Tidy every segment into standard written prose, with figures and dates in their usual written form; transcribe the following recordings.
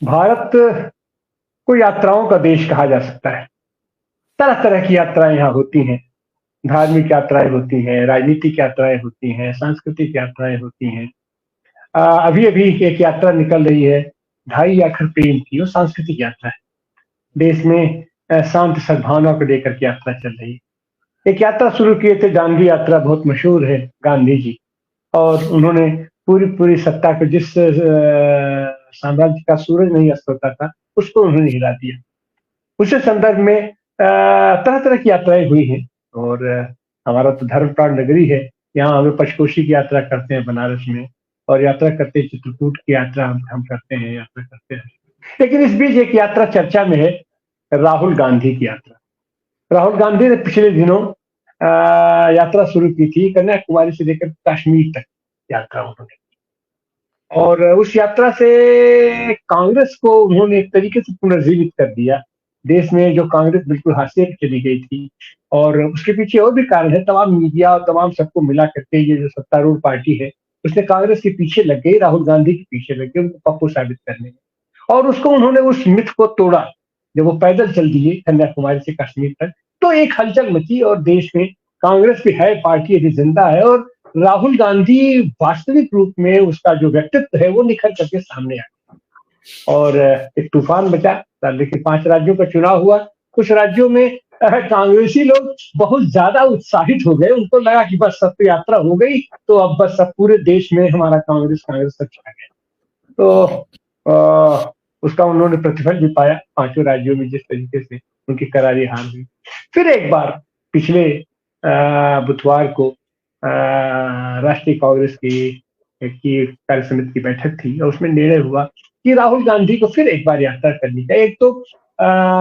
भारत को यात्राओं का देश कहा जा सकता है। तरह तरह की यात्राएं यहाँ होती हैं। धार्मिक यात्राएं होती हैं, राजनीतिक यात्राएं होती हैं, सांस्कृतिक यात्राएं होती हैं। अभी अभी एक यात्रा निकल रही है, ढाई आखर प्रेम की, वो सांस्कृतिक यात्रा है। देश में शांति सद्भावना को लेकर के यात्रा चल रही है। एक यात्रा शुरू किए थे, गांधी यात्रा, बहुत मशहूर है गांधी जी। और उन्होंने पूरी पूरी सत्ता को, जिस साम्राज्य का सूरज नहीं अस्त होता था, उसको उन्होंने हिला दिया। उसी संदर्भ में तरह तरह की यात्राएं हुई हैं। और हमारा तो धर्म प्राण नगरी है। यहाँ हम पंचकोशी की यात्रा करते हैं बनारस में, और यात्रा करते हैं चित्रकूट की यात्रा हम करते हैं, यात्रा करते हैं। लेकिन इस बीच एक यात्रा चर्चा में है, राहुल गांधी की यात्रा। राहुल गांधी ने पिछले दिनों यात्रा शुरू की थी, कन्याकुमारी से लेकर कश्मीर तक यात्रा उन्होंने। और उस यात्रा से कांग्रेस को उन्होंने एक तरीके से पुनर्जीवित कर दिया। देश में जो कांग्रेस बिल्कुल हाशिए पे चली गई थी, और उसके पीछे और भी कारण है। तमाम मीडिया और तमाम सबको मिला करके ये जो सत्तारूढ़ पार्टी है, उसने कांग्रेस के पीछे लग गई, राहुल गांधी के पीछे लग गई, उनको पप्पू साबित करने में। और उसको उन्होंने उस मिथ को तोड़ा। जब वो पैदल चल दिए कन्याकुमारी से कश्मीर तक, तो एक हलचल मची, और देश में कांग्रेस भी है, पार्टी अभी जिंदा है, और राहुल गांधी वास्तविक रूप में उसका जो व्यक्तित्व है वो निखर करके सामने आया। और एक तूफान बचा। देखिए, 5 राज्यों का चुनाव हुआ। कुछ राज्यों में कांग्रेसी लोग बहुत ज्यादा उत्साहित हो गए। उनको लगा कि बस सब तो यात्रा हो गई, तो अब बस सब पूरे देश में हमारा कांग्रेस कांग्रेस तक छा गया। तो उसका उन्होंने प्रतिफल भी पाया, 5 राज्यों में जिस तरीके से उनकी करारी हार हुई। फिर एक बार पिछले बुधवार को राष्ट्रीय कांग्रेस की कार्य समिति की बैठक थी, और उसमें निर्णय हुआ कि राहुल गांधी को फिर एक बार यात्रा करनी चाहिए। एक तो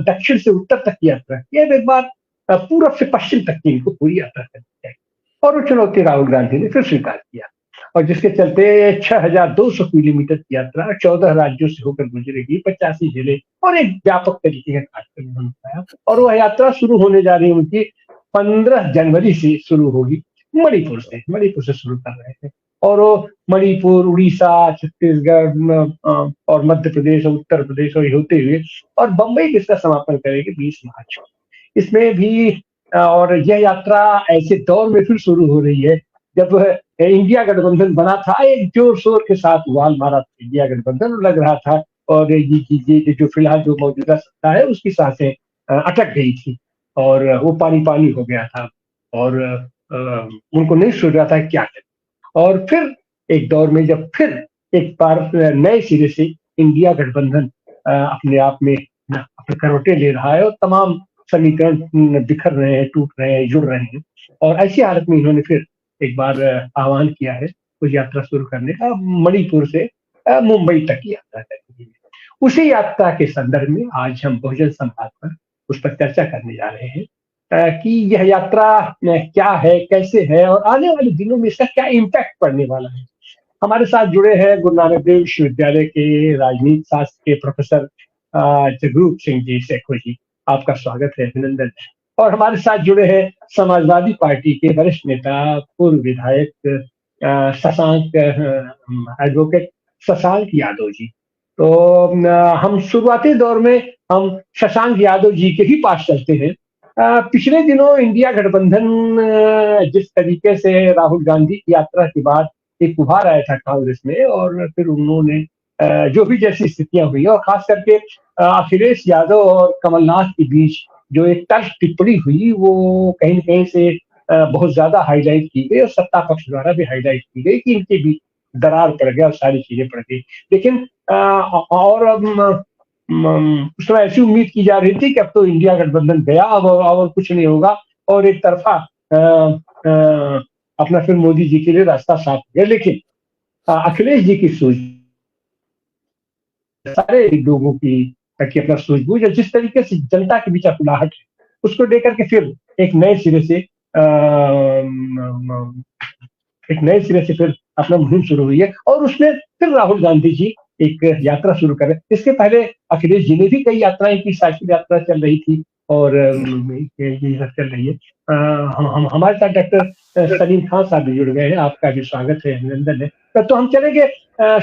दक्षिण से उत्तर तक की यात्रा की, अब एक बार पूर्व से पश्चिम तक की इनको पूरी यात्रा करनी चाहिए। और वो चुनौती राहुल गांधी ने फिर स्वीकार किया, और जिसके चलते 6,200 किलोमीटर की यात्रा 14 राज्यों से होकर गुजरेगी, 85 जिले, और एक व्यापक तरीके का कार्यक्रम उन्होंने बताया। और वह यात्रा शुरू होने जा रही है उनकी 15 जनवरी से शुरू होगी। मणिपुर से शुरू कर रहे थे। और वो मणिपुर, उड़ीसा, छत्तीसगढ़ और मध्य प्रदेश और उत्तर प्रदेश और होते हुए और बंबई इसका समापन करेगी 20 मार्च को। इसमें भी और यह यात्रा ऐसे दौर में फिर शुरू हो रही है जब इंडिया गठबंधन बना था। एक जोर शोर के साथ उबाल मारा था इंडिया गठबंधन, लग रहा था। और ये जो फिलहाल जो मौजूदा सत्ता है उसकी सांसें अटक गई थी, और वो पानी पानी हो गया था। और उनको नहीं सोच रहा था क्या करें। और फिर एक दौर में जब फिर एक बार नए सिरे से इंडिया गठबंधन अपने आप में अपने करवटे ले रहा है, और तमाम समीकरण बिखर रहे हैं, टूट रहे हैं, जुड़ रहे हैं। और ऐसी हालत में इन्होंने फिर एक बार आह्वान किया है कुछ यात्रा शुरू करने का, मणिपुर से मुंबई तक की यात्रा करने की। उसी यात्रा के संदर्भ में आज हम बहुजन संवाद पर उस पर चर्चा करने जा रहे हैं कि यह यात्रा क्या है, कैसे है, और आने वाले दिनों में इसका क्या इम्पैक्ट पड़ने वाला है। हमारे साथ जुड़े हैं गुरु नानक देव विश्वविद्यालय के राजनीति शास्त्र के प्रोफेसर जगरूप सिंह जी सेखो जी। आपका स्वागत है, अभिनंदन है। और हमारे साथ जुड़े हैं समाजवादी पार्टी के वरिष्ठ नेता, पूर्व विधायक शशांक, एडवोकेट शशांक यादव जी। तो हम शुरुआती दौर में हम शशांक यादव जी के ही पास चलते हैं। पिछले दिनों इंडिया गठबंधन जिस तरीके से राहुल गांधी की यात्रा के बाद एक उभार आया था कांग्रेस में, और फिर उन्होंने जो भी जैसी स्थितियां हुई, और खास करके अखिलेश यादव और कमलनाथ के बीच जो एक तल्ख टिप्पणी हुई, वो कहीं न कहीं से बहुत ज्यादा हाईलाइट की गई, और सत्ता पक्ष द्वारा भी हाईलाइट की गई कि इनके बीच दरार पड़ गया और सारी चीजें पड़ गई। लेकिन और उस समय ऐसी उम्मीद की जा रही थी कि अब तो इंडिया गठबंधन गया, अब कुछ नहीं होगा, और एक तरफा अपना फिर मोदी जी के लिए रास्ता साफ हो गया। लेकिन अखिलेश जी की सोच, सारे लोगों की अपना सूझबूझ, और जिस तरीके से जनता के बीच अपनाहट है, उसको लेकर के फिर एक नए सिरे से एक नए सिरे से फिर अपना मुहिम शुरू हुई है। और उसमें फिर राहुल गांधी जी एक यात्रा शुरू करें। इसके पहले अखिलेश जी ने भी कई यात्राएं की, साइकिल यात्रा चल रही थी, और ये सब चल रही है। हमारे साथ डॉक्टर सलीम खान साहब भी जुड़ गए हैं। आपका भी स्वागत है, अभिनंदन है। तो हम चलेंगे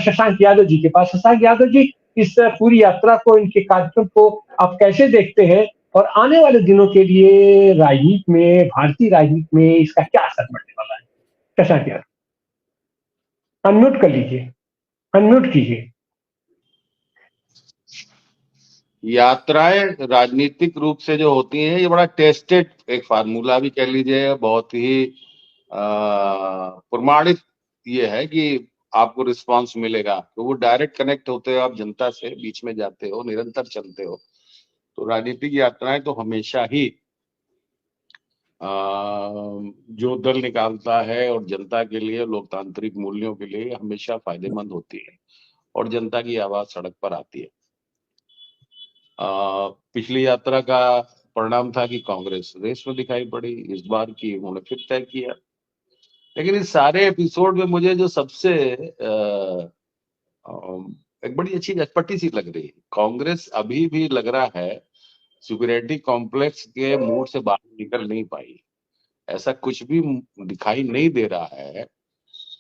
शशांक यादव जी के पास। शशांक यादव जी, इस पूरी यात्रा को, इनके कार्यक्रम को आप कैसे देखते हैं और आने वाले दिनों के लिए राजनीति में, भारतीय राजनीति में इसका क्या असर पड़ने वाला है? कैसा क्या? अनम्यूट कर लीजिए, अनम्यूट कीजिए। यात्राएं राजनीतिक रूप से जो होती हैं, ये बड़ा टेस्टेड एक फार्मूला भी कह लीजिए, बहुत ही प्रमाणित ये है कि आपको रिस्पांस मिलेगा। तो वो डायरेक्ट कनेक्ट होते हो आप जनता से, बीच में जाते हो, निरंतर चलते हो। तो राजनीतिक यात्राएं तो हमेशा ही जो दल निकालता है और जनता के लिए, लोकतांत्रिक मूल्यों के लिए हमेशा फायदेमंद होती है और जनता की आवाज सड़क पर आती है। पिछली यात्रा का परिणाम था कि कांग्रेस रेस में दिखाई पड़ी, इस बार की उन्होंने फिर तय किया। लेकिन इस सारे एपिसोड में मुझे जो सबसे एक बड़ी अच्छी अटपटी सी लग रही है, कांग्रेस अभी भी लग रहा है सुपीरियरिटी कॉम्प्लेक्स के मूड से बाहर निकल नहीं पाई। ऐसा कुछ भी दिखाई नहीं दे रहा है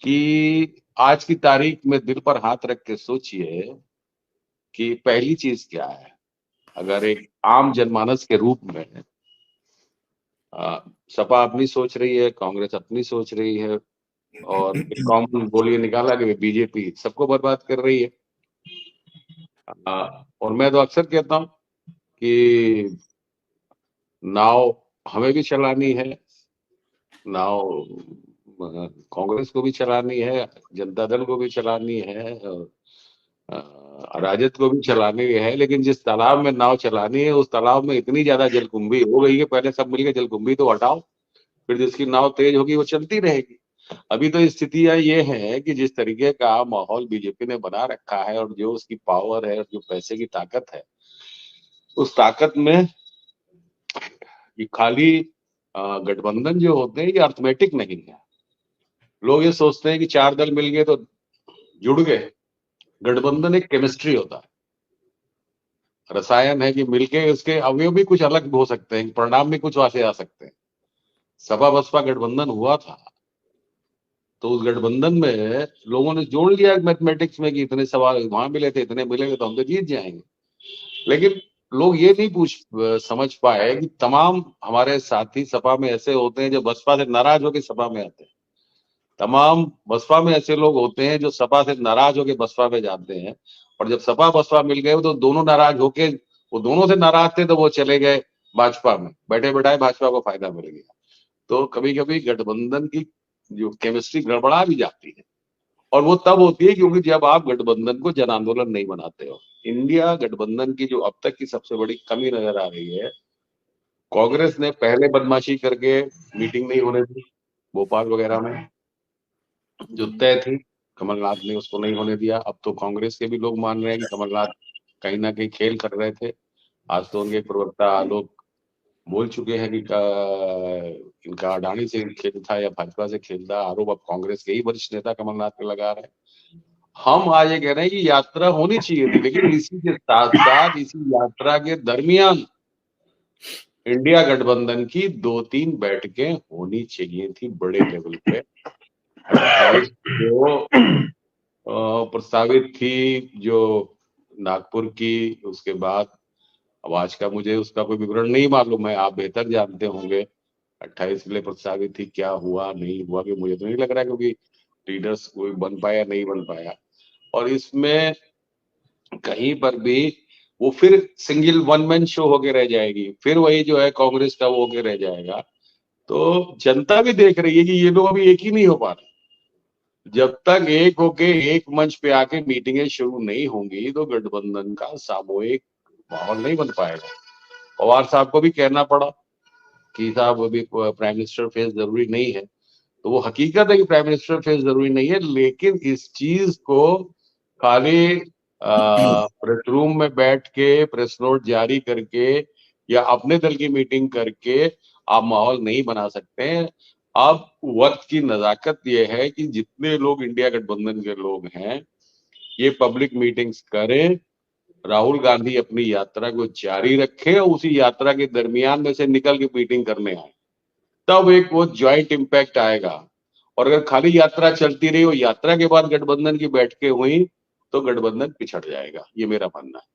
कि आज की तारीख में दिल पर हाथ रख के सोचिए कि पहली चीज क्या है। अगर एक आम जनमानस के रूप में सपा अपनी सोच रही है, कांग्रेस अपनी सोच रही है, और एक कॉमन बोलिए निकाला कि बीजेपी सबको बर्बाद कर रही है। और मैं तो अक्सर कहता हूं कि नाव हमें भी चलानी है, नाव कांग्रेस को भी चलानी है, जनता दल को भी चलानी है, राजद को भी चलानी है। लेकिन जिस तालाब में नाव चलानी है, उस तालाब में इतनी ज्यादा जलकुंभी हो गई है, पहले सब मिलकर जलकुंभी तो हटाओ, फिर जिसकी नाव तेज होगी वो चलती रहेगी। अभी तो स्थितियां ये है कि जिस तरीके का माहौल बीजेपी ने बना रखा है और जो उसकी पावर है और जो पैसे की ताकत है, उस ताकत में ये खाली गठबंधन जो होते हैं ये अर्थमेटिक नहीं है। लोग ये सोचते हैं कि चार दल मिल गए तो जुड़ गए। गठबंधन एक केमिस्ट्री होता है, रसायन है कि मिलके उसके अवयव भी कुछ अलग हो सकते हैं, परिणाम भी कुछ वैसे आ सकते हैं। सपा बसपा गठबंधन हुआ था तो उस गठबंधन में लोगों ने जोड़ लिया मैथमेटिक्स में कि इतने सवाल वहां मिले थे, इतने मिलेंगे तो हम तो जीत जाएंगे। लेकिन लोग ये नहीं समझ पाए कि तमाम हमारे साथी सपा में ऐसे होते हैं जो बसपा से नाराज होकर सपा में आते हैं, तमाम बसपा में ऐसे लोग होते हैं जो सपा से नाराज होकर बसपा में जाते हैं, और जब सपा बसपा मिल गए तो दोनों नाराज होके, वो दोनों से नाराज थे तो वो चले गए भाजपा में, बैठे बैठाए भाजपा को फायदा मिल गया। तो कभी कभी गठबंधन की जो केमिस्ट्री गड़बड़ा भी जाती है, और वो तब होती है क्योंकि जब आप गठबंधन को जन आंदोलन नहीं बनाते हो। इंडिया गठबंधन की जो अब तक की सबसे बड़ी कमी नजर आ रही है, कांग्रेस ने पहले बदमाशी करके मीटिंग नहीं होने दी भोपाल वगैरह में, जो तय थी, कमलनाथ ने उसको नहीं होने दिया। अब तो कांग्रेस के भी लोग मान रहे हैं कि कमलनाथ कहीं ना कहीं खेल कर रहे थे। आज तो उनके प्रवक्ता लोग बोल चुके हैं कि इनका अडानी से खेल था या भाजपा से खेल था, आरोप अब कांग्रेस के ही वरिष्ठ नेता कमलनाथ पे लगा रहे हैं। हम आज ये कह रहे हैं कि यात्रा होनी चाहिए थी, लेकिन इसी के साथ साथ इसी यात्रा के दरमियान इंडिया गठबंधन की 2-3 बैठकें होनी चाहिए थी बड़े लेवल पे। 28 जो प्रस्तावित थी, जो नागपुर की, उसके बाद अब आज का मुझे उसका कोई विवरण नहीं मालूम है, आप बेहतर जानते होंगे 28 के लिए प्रस्तावित थी, क्या हुआ नहीं हुआ, कि मुझे तो नहीं लग रहा क्योंकि लीडर्स कोई बन पाया नहीं बन पाया। और इसमें कहीं पर भी वो फिर सिंगल वन मैन शो होके रह जाएगी, फिर वही जो है कांग्रेस का वो होके रह जाएगा। तो जनता भी देख रही है कि ये लोग अभी एक ही नहीं हो पा रहे। जब तक एक होके एक मंच पे आके मीटिंगें शुरू नहीं होंगी तो गठबंधन का सामूहिक माहौल नहीं बन पाएगा। पवार साहब को भी कहना पड़ा कि साहब अभी प्राइम मिनिस्टर फेस जरूरी नहीं है, तो वो हकीकत है कि प्राइम मिनिस्टर फेस जरूरी नहीं है, लेकिन इस चीज को खाली प्रेस रूम में बैठ के प्रेस नोट जारी करके या अपने दल की मीटिंग करके आप माहौल नहीं बना सकते हैं। अब वक्त की नजाकत ये है कि जितने लोग इंडिया गठबंधन के लोग हैं ये पब्लिक मीटिंग्स करें, राहुल गांधी अपनी यात्रा को जारी रखे और उसी यात्रा के दरमियान में से निकल के मीटिंग करने आए, तब एक वो ज्वाइंट इम्पैक्ट आएगा। और अगर खाली यात्रा चलती रही और यात्रा के बाद गठबंधन की बैठकें हुई तो गठबंधन पिछड़ जाएगा, ये मेरा मानना है।